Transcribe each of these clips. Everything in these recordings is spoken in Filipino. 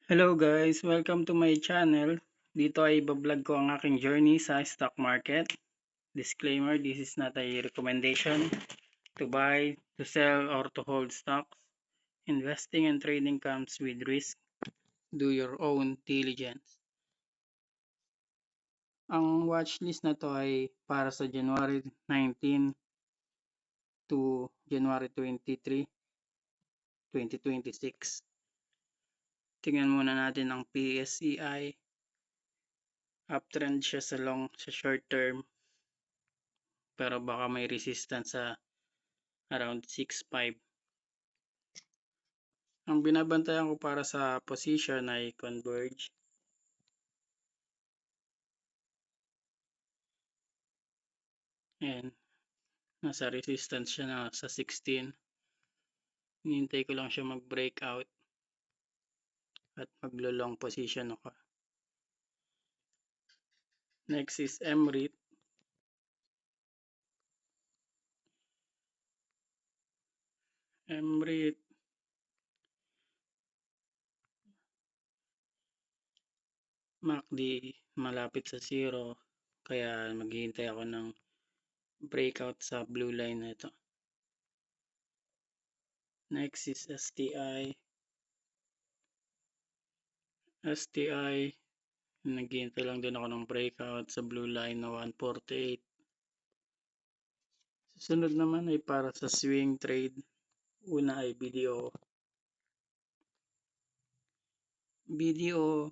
Hello guys, welcome to my channel. Dito ay bablog ko ang aking journey sa stock market. Disclaimer, this is not a recommendation to buy, to sell, or to hold stocks. Investing and trading comes with risk. Do your own diligence. Ang watchlist na to ay para sa January 19 to January 23, 2026. Tingnan muna natin ang PSEI. Uptrend siya sa short term, pero baka may resistance sa around 6.5. Ang binabantayan ko para sa position ay converge. Ayan, nasa resistance siya na sa 16. Hinihintay ko lang siya mag-breakout at maglo-long position ako. Next is MREIT. MREIT MACD malapit sa 0, kaya maghihintay ako ng breakout sa blue line na ito. Next is STI. STI, naghihintay lang din ako ng breakout sa blue line na 148. Susunod naman ay para sa swing trade. Una ay BDO. BDO,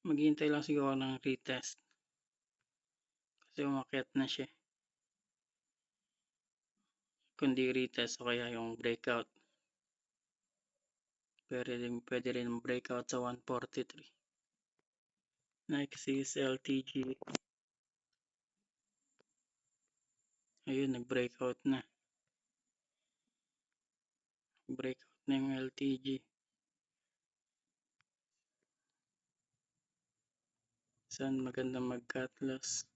maghihintay lang siguro ng retest kasi umakyat na siya. Kundi retest o kaya yung breakout. Pwede rin breakout sa 143. Next is LTG. Ayun, nag-breakout na. Breakout na yung LTG. Saan maganda mag-cut loss?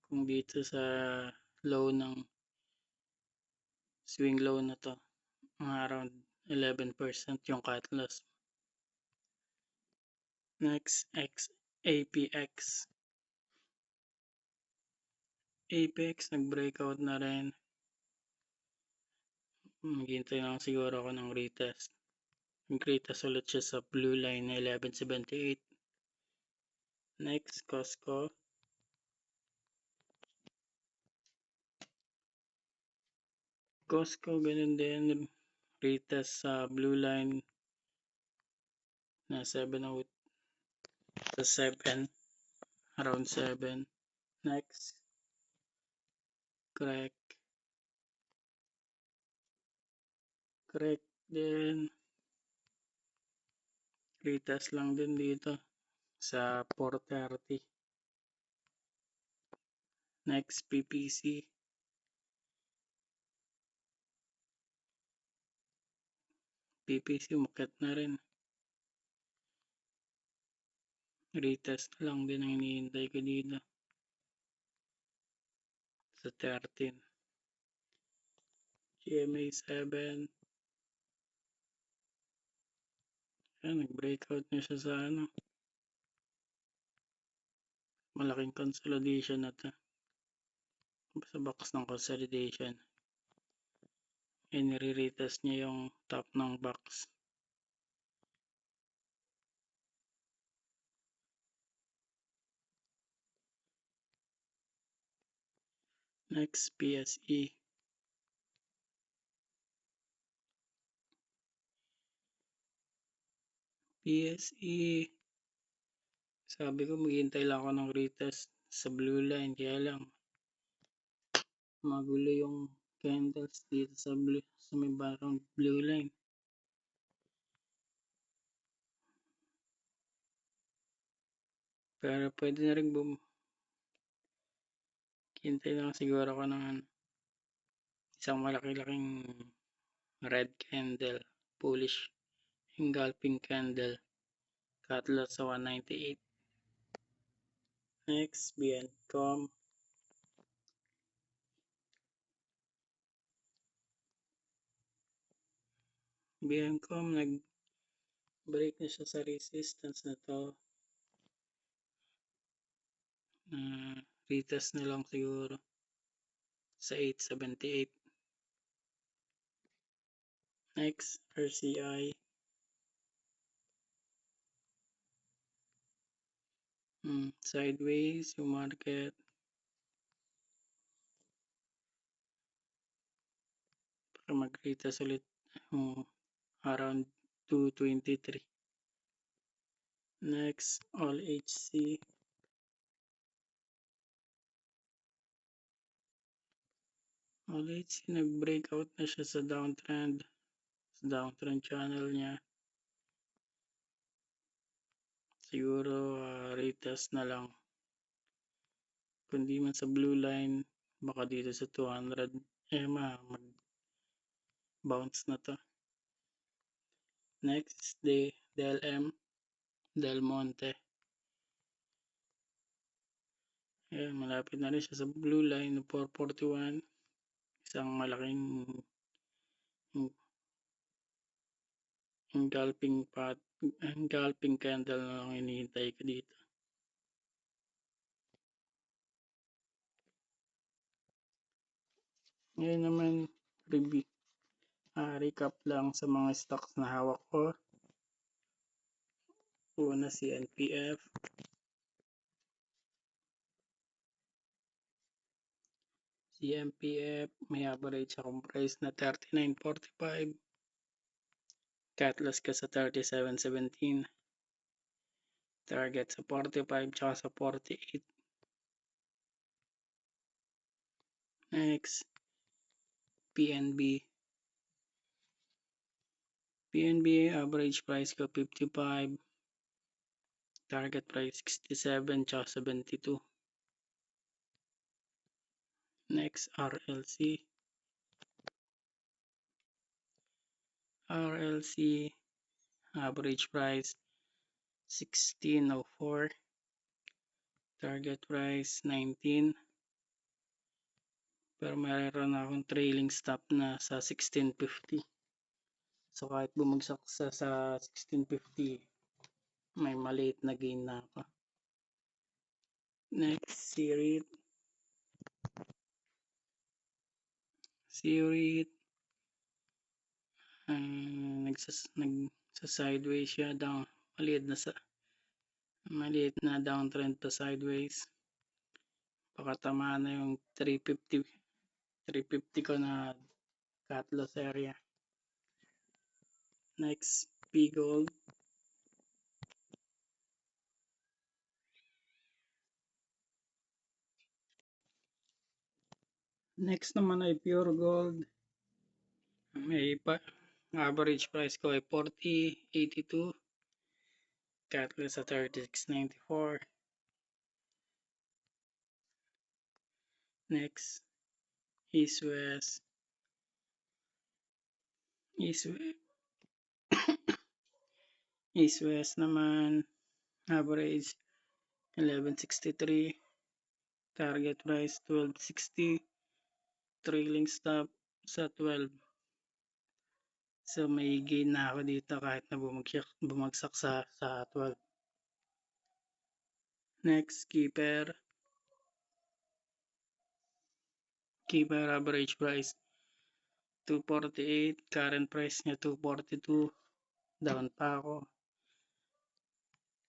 Kung dito sa low ng swing low na to, around 11% yung cut loss. Next, APX. APX nag-breakout na rin. Maghintay lang siguro ako ng retest. Nag-retest ulit siya sa blue line na 1178. Next, Costco. Costco, ganun din. Retest sa blue line na 7 sa 7. Around 7. Next, Crack din. Retest lang din dito sa 430. Next, PPC. PPC umakyat na rin. Retest lang din ang hinihintay ko dito sa 13. GMA 7. Ayan, nag-breakout na siya sa malaking consolidation na to. Sa box ng consolidation. And nire-retest niya yung top ng box. Next, PSE. PSE. Sabi ko maghihintay lang ako ng retest sa blue line, kaya lang magulo yung candles dito sa may barang blue line. Pero pwede na rin hintay lang siguro ako ng isang malaki-laking red candle, bullish engulfing candle, cut loss sa 198. Next, Biencom. Biencom Break na siya sa resistance na to. Retest na lang siguro sa 878. Next, RCI. Sideways yung market. Para mag-retest ulit around 223. Next, all HC. All HC nag-breakout na siya sa downtrend. Sa downtrend channel niya. Siguro retest na lang. Kundi man sa blue line, baka dito sa 200 mag-bounce na to. Next, DLM, Del Monte. Ayan, malapit na rin siya sa blue line ng 441. Isang malaking engulfing candle na lang hinihintay ko dito. Ngayon naman, recap lang sa mga stocks na hawak ko. Una si NPF. Si MPF may average akong price na 39.45. Cut loss ka sa 37.17. Target sa 45 tsaka sa 48. Next, PNB. PNB average price ko 55. Target price 67 tsaka 72. Next, RLC. RLC average price 16.04. Target price 19. Pero mayroon akong trailing stop na sa 16.50. So kahit bumagsak sa 16.50, may maliit na gain na ako. Next, CREIT. CREIT. Nagsa-sideways siya down. Maliit na downtrend pa sideways. Baka tamaan na yung 350 ko na cut loss area. Next, P-Gold. Next naman ay Pure Gold. May average price ko ay 40.82. Cut loss sa 36.94. Next, East West. East West naman, average 11.63. Target price 12.60. Trailing stop sa 12. So may gain na ako dito kahit na bumagsak sa 12. Next, Keeper. Keeper average price 248. Current price niya 242. Down pa ako.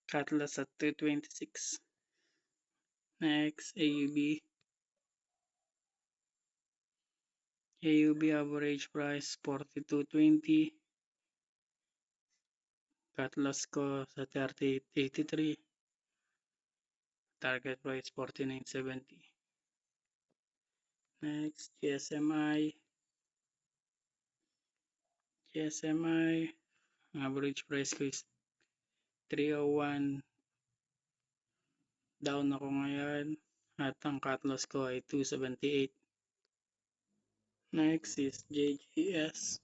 Cut loss at 226. Next, AUB. AUB average price 42.20. Cut loss ko sa 38.83. Target price 49.70. Next, GSMI. GSMI average price ko is 301. Down ako ngayon at ang cut loss ko ay 278. Next is JGS.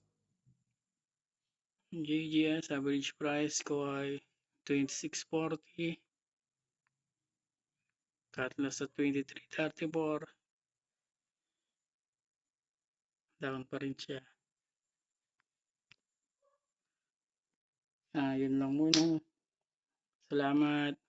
JGS average price ko ay 26.40. Cut loss at 23.34. Down pa rin siya. Yun lang muna. Salamat.